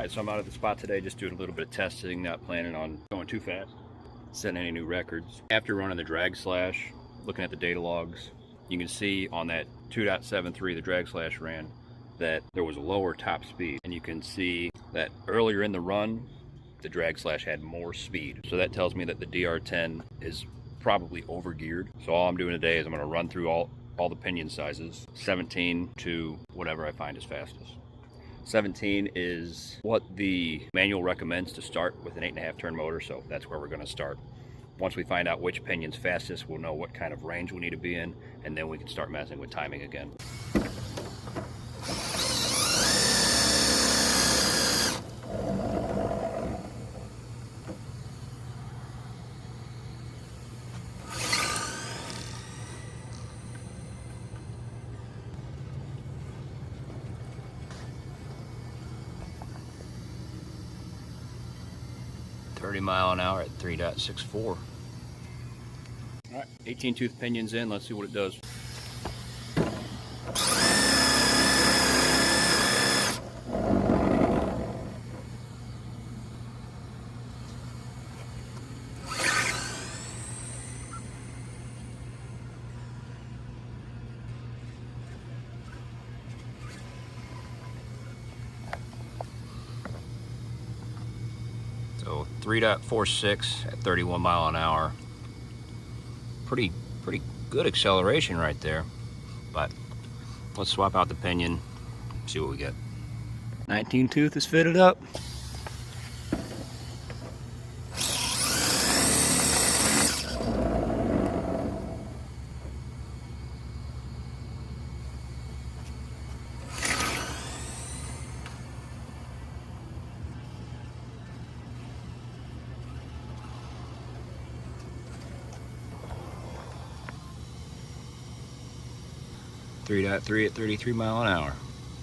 Alright, so I'm out at the spot today just doing a little bit of testing, not planning on going too fast, setting any new records. After running the drag slash, looking at the data logs, you can see on that 2.73 the drag slash ran that there was a lower top speed, and you can see that earlier in the run the drag slash had more speed. So that tells me that the DR10 is probably over geared. So all I'm doing today is I'm going to run through all the pinion sizes, 17 to whatever I find is fastest. 17 is what the manual recommends to start with an 8.5 turn motor, so that's where we're going to start. Once we find out which pinion's fastest, we'll know what kind of range we need to be in, and then we can start messing with timing again. mph at 3.64. All right, 18 tooth pinions in. Let's see what it does. So 3.46 at 31 mph. Pretty good acceleration right there. But let's swap out the pinion, see what we get. 19 tooth is fitted up. .3 at 33 mph.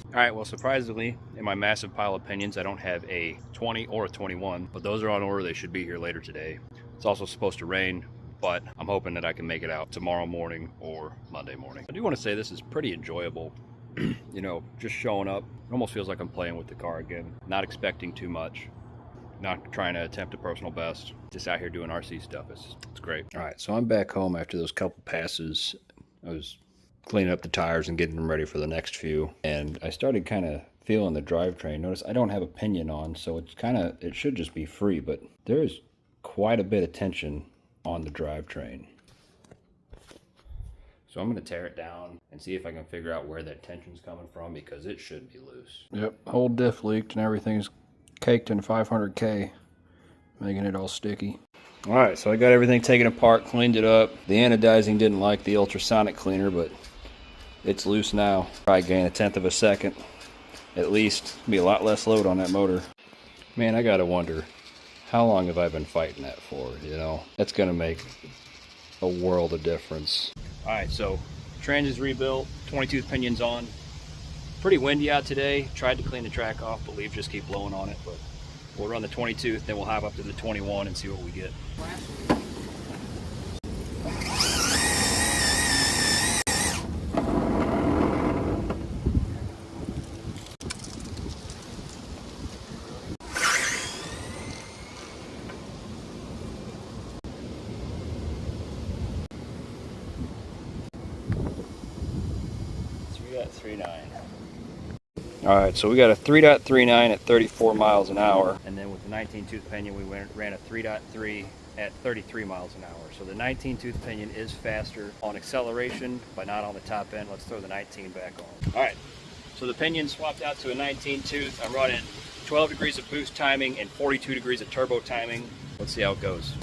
Alright, well surprisingly, in my massive pile of pinions, I don't have a 20 or a 21, but those are on order. They should be here later today. It's also supposed to rain, but I'm hoping that I can make it out tomorrow morning or Monday morning. I do want to say this is pretty enjoyable. You know, just showing up. It almost feels like I'm playing with the car again. Not expecting too much. Not trying to attempt a personal best. Just out here doing RC stuff. It's great. Alright, so I'm back home after those couple passes. I was cleaning up the tires and getting them ready for the next few, and I started kind of feeling the drivetrain. Notice I don't have a pinion on, so it should just be free, but there is quite a bit of tension on the drivetrain. So I'm going to tear it down and see if I can figure out where that tension's coming from, because it should be loose. Yep, whole diff leaked and everything's caked in 500K, making it all sticky. Alright, so I got everything taken apart, cleaned it up. The anodizing didn't like the ultrasonic cleaner, but it's loose now. Probably gain a 1/10 of a second. At least be a lot less load on that motor. Man, I gotta wonder, how long have I been fighting that for, you know? That's gonna make a world of difference. Alright, so trans is rebuilt, 22 pinions on. Pretty windy out today. Tried to clean the track off, but leaves just keep blowing on it. But we'll run the 22, then we'll hop up to the 21 and see what we get. Alright, so we got a 3.39 at 34 miles an hour. And then with the 19 tooth pinion, we ran a 3.3 at 33 miles an hour. So the 19 tooth pinion is faster on acceleration, but not on the top end. Let's throw the 19 back on. Alright, so the pinion swapped out to a 19 tooth. I'm running 12 degrees of boost timing and 42 degrees of turbo timing. Let's see how it goes.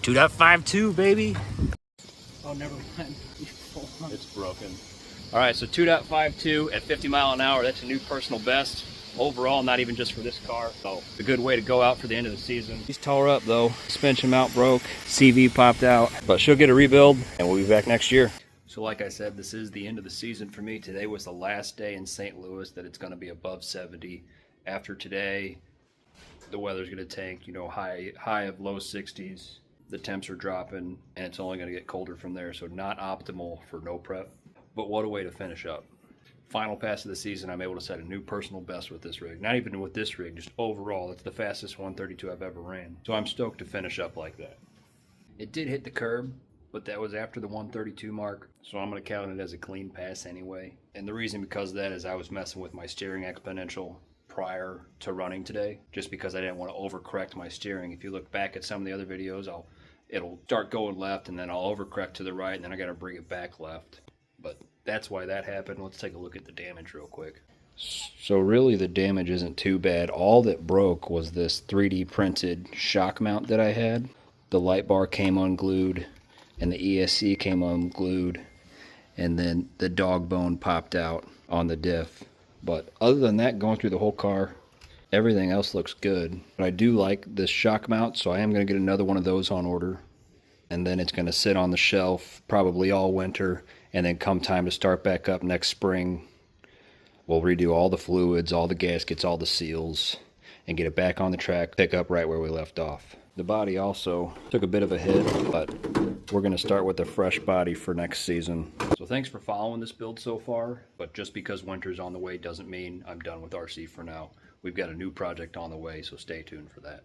.52, baby. Oh, never mind. It's broken. All right, so 2.52 at 50 mile an hour. That's a new personal best. Overall, not even just for this car. So a good way to go out for the end of the season. He's tore up though. Suspension mount broke. CV popped out. But she'll get a rebuild and we'll be back next year. So like I said, this is the end of the season for me. Today was the last day in St. Louis that it's going to be above 70. After today, the weather's going to tank, you know, high of low 60s. The temps are dropping, and it's only going to get colder from there. So not optimal for no prep, but what a way to finish up. Final pass of the season, I'm able to set a new personal best with this rig. Not even with this rig, just overall. It's the fastest 132 I've ever ran. So I'm stoked to finish up like that. It did hit the curb, but that was after the 132 mark, so I'm going to count it as a clean pass anyway. And the reason because of that is I was messing with my steering exponential prior to running today, just because I didn't want to overcorrect my steering. If you look back at some of the other videos, it'll start going left, and then I'll overcorrect to the right, and then I got to bring it back left. But that's why that happened. Let's take a look at the damage real quick. So really the damage isn't too bad. All that broke was this 3D printed shock mount that I had. The light bar came unglued, and the ESC came unglued, and then the dog bone popped out on the diff. But other than that, going through the whole car, everything else looks good. But I do like this shock mount, so I am going to get another one of those on order. And then it's going to sit on the shelf probably all winter, and then come time to start back up next spring, we'll redo all the fluids, all the gaskets, all the seals, and get it back on the track, pick up right where we left off. The body also took a bit of a hit, but we're going to start with a fresh body for next season. So thanks for following this build so far, but just because winter's on the way doesn't mean I'm done with RC for now. We've got a new project on the way, so stay tuned for that.